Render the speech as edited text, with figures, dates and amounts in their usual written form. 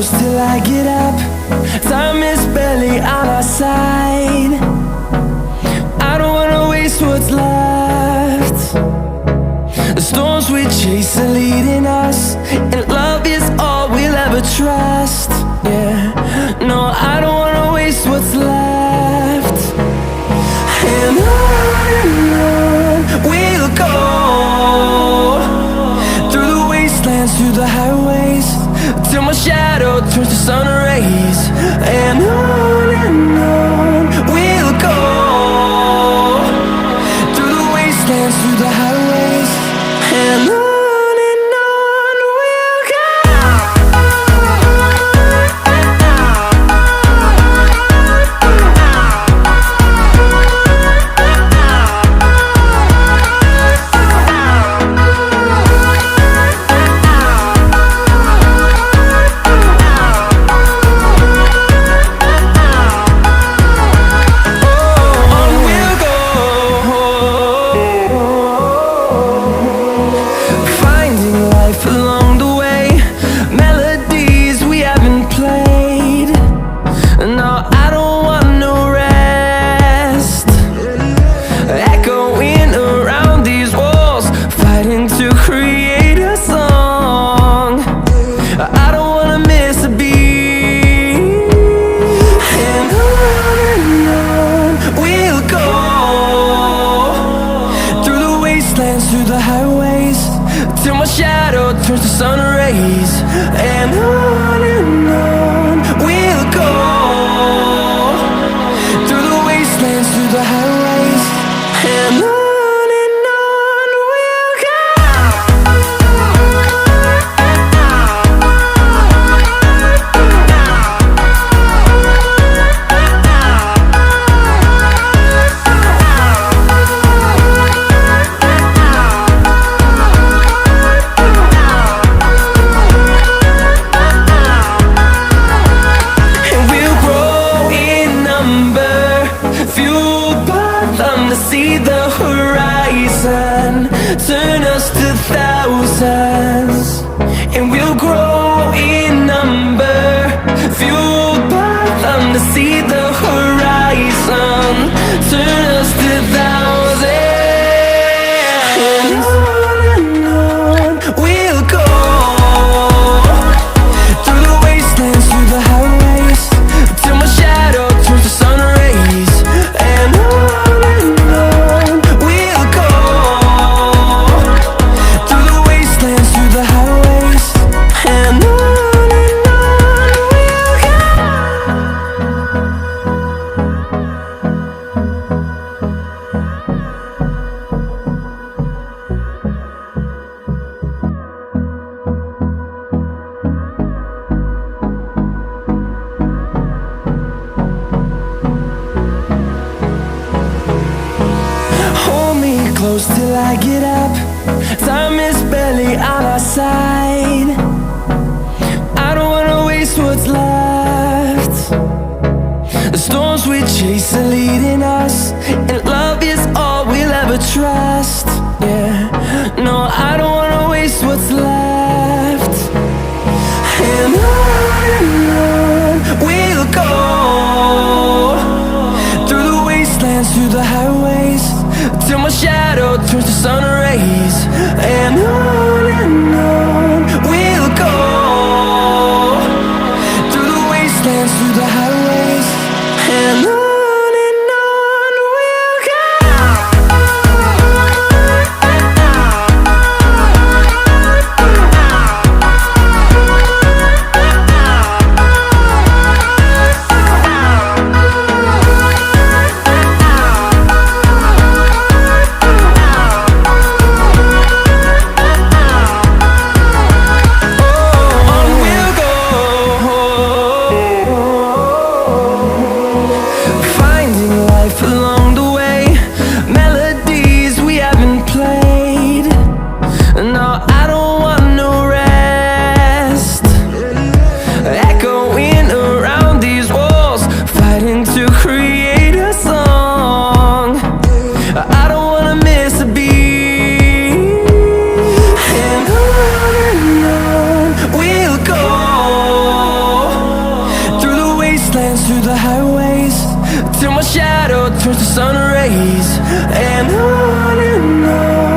close till I get up. Time is barely on our side. I don't wanna waste what's left. The storms we chase are leading us, and love is all we'll ever trust. Yeah, no, I don't wanna waste what's left. And on we'll go, through the wastelands, through the highways, till my shadow turns to sun rays. And on we'll go, through the wastelands, through the highways, and on we'll go. Through the highways, till my shadow turns to sun rays. And on we'll go, through the wastelands, through the highways, and on we'll go. See the horizon, turn us to thousands, and we'll grow in number, fueled by them. To see the horizon, turn us to thousands, and on we'll go, through the wastelands, through the highways, till my shadow turns to sun rays. And close till I get up. Time is barely on our side. I don't wanna waste what's left. The storms we chase are leading us, and love is all we'll ever trust. Yeah, no, I don't wanna waste what's left. And on we'll go, through the wastelands, through the highways, till my shadow turns to sun rays. And on we'll go, through the wastelands, through the highways, and on. through the highways till my shadow turns to sun rays. And on